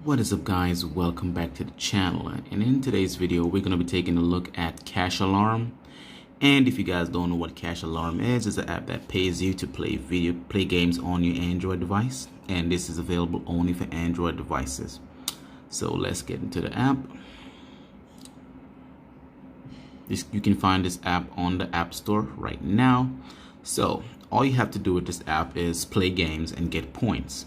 What is up, guys? Welcome back to the channel, and in today's video we're going to be taking a look at Cash Alarm. And if you guys don't know what Cash Alarm is, it's an app that pays you to play games on your Android device, and this is available only for Android devices. So let's get into the app. You can find this app on the App Store right now. So all you have to do with this app is play games and get points.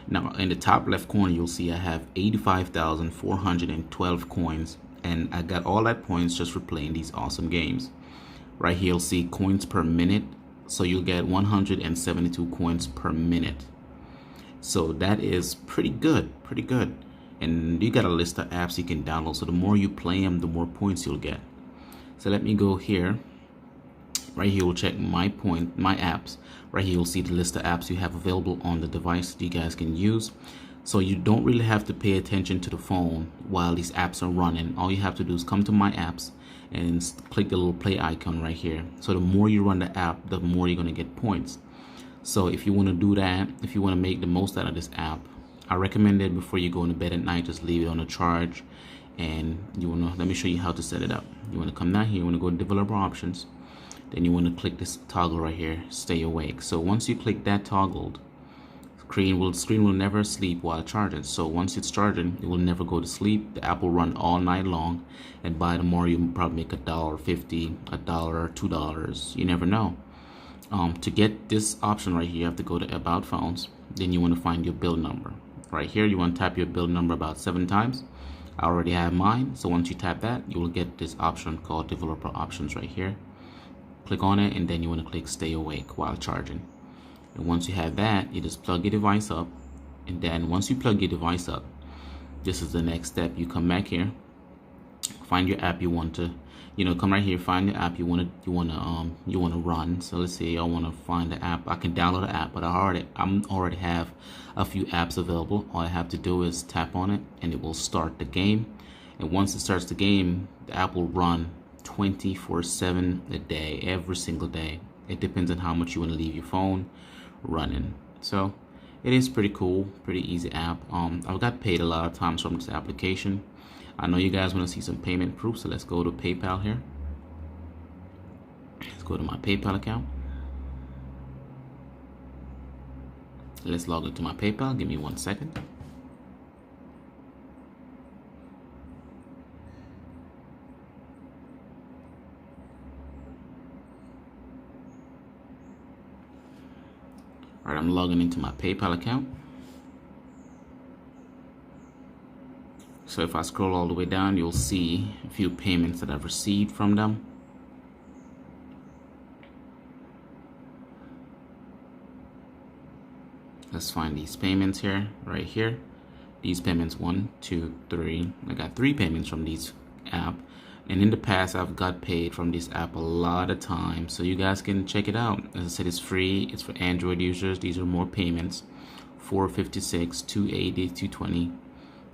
Now in the top left corner you'll see I have 85,412 coins, and I got all that points just for playing these awesome games. Right here you'll see coins per minute, so you'll get 172 coins per minute. So that is pretty good. And you got a list of apps you can download, so the more you play them, the more points you'll get. So let me go here. Right here we'll check my apps. Right here you'll see the list of apps you have available on the device that you guys can use. So you don't really have to pay attention to the phone while these apps are running. All you have to do is come to my apps and click the little play icon right here. So the more you run the app, the more you're going to get points. So if you want to do that, if you want to make the most out of this app, I recommend it before you go into bed at night, just leave it on a charge. And let me show you how to set it up. You want to come down here, you want to go to developer options. Then you want to click this toggle right here, stay awake. So once you click that toggled, screen will never sleep while charging. So once it's charging, it will never go to sleep. The app will run all night long, and by tomorrow you'll probably make $1.50, $1, $2. You never know. To get this option right here, you have to go to About Phones. Then you want to find your build number. Right here, you want to type your build number about 7 times. I already have mine. So once you tap that, you will get this option called Developer Options right here. Click on it, and then you want to click Stay Awake while charging. And once you have that, you just plug your device up. And then once you plug your device up, this is the next step. You come back here, find your app you want to, come right here, find the app you want to run. So let's say I want to find the app. I can download the app, but I already have a few apps available. All I have to do is tap on it, and it will start the game. And once it starts the game, the app will run 24/7 a day, every single day. It depends on how much you want to leave your phone running. So it is pretty cool, pretty easy app. I've got paid a lot of times from this application. I know you guys want to see some payment proof, so let's go to PayPal here. Let's go to my PayPal account. Let's log into my PayPal. Give me 1 second. Alright, I'm logging into my PayPal account. So if I scroll all the way down, you'll see a few payments that I've received from them. Let's find these payments here, right here. These payments, 1, 2, 3. I got 3 payments from these app. And in the past, I've got paid from this app a lot of times, so you guys can check it out. As I said, it's free. It's for Android users. These are more payments: 456, 280, 220.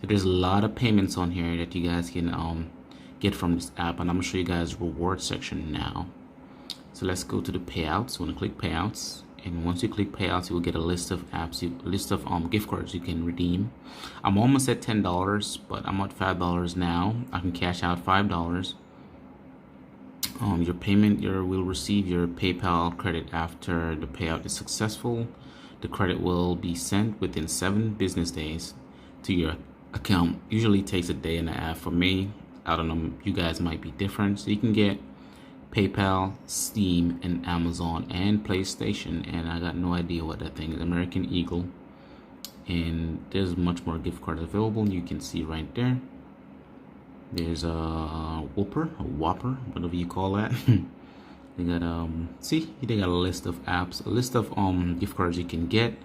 So there's a lot of payments on here that you guys can get from this app, and I'm gonna show you guys the reward section now. So let's go to the payouts. You want to click payouts, and once you click payouts, you will get a list of apps, gift cards you can redeem. I'm almost at $10, but I'm at $5 now. I can cash out $5. Your payment, will receive your PayPal credit after the payout is successful. The credit will be sent within 7 business days to your account. Usually takes a day and a half for me. I don't know, you guys might be different. So you can get PayPal, Steam, and Amazon, and PlayStation, and I got no idea what that thing is. American Eagle. And there's much more gift cards available. You can see right there. There's a Whopper, whatever you call that. They got they got a list of apps, a list of gift cards you can get.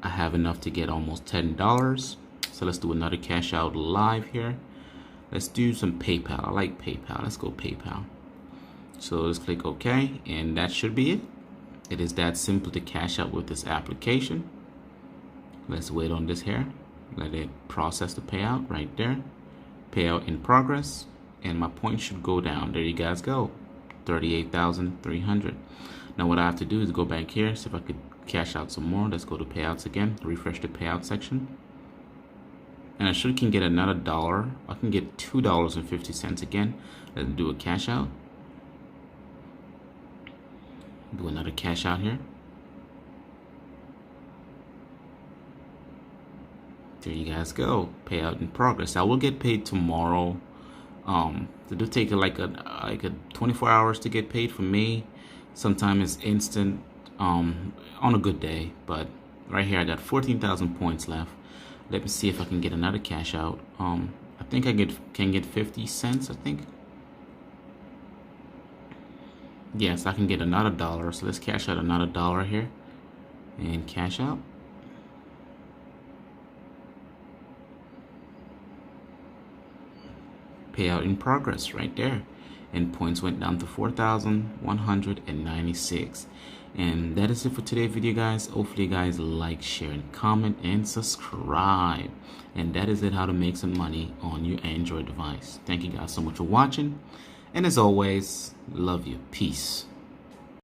I have enough to get almost $10. So let's do another cash out live here. Let's do some PayPal. I like PayPal. Let's go PayPal. So let's click OK, and that should be it. It is that simple to cash out with this application. Let's wait on this here. Let it process the payout right there. Payout in progress, and my points should go down. There you guys go, 38,300. Now what I have to do is go back here, see if I could cash out some more. Let's go to payouts again, refresh the payout section. and I should can get another $1. I can get $2.50 again. Let's do a cash out. Do another cash out here. There you guys go. Payout in progress. I will get paid tomorrow. It do take like a 24 hours to get paid for me. Sometimes it's instant on a good day, but right here I got 14,000 points left. Let me see if I can get another cash out. I think I can get 50 cents, I think. Yes, I can get another $1. So let's cash out another $1 here and cash out. Payout in progress right there, and points went down to 4,196. And that is it for today's video, guys. Hopefully you guys like, share, and comment, and subscribe. And that is it, how to make some money on your Android device. Thank you guys so much for watching, and as always, love you. Peace.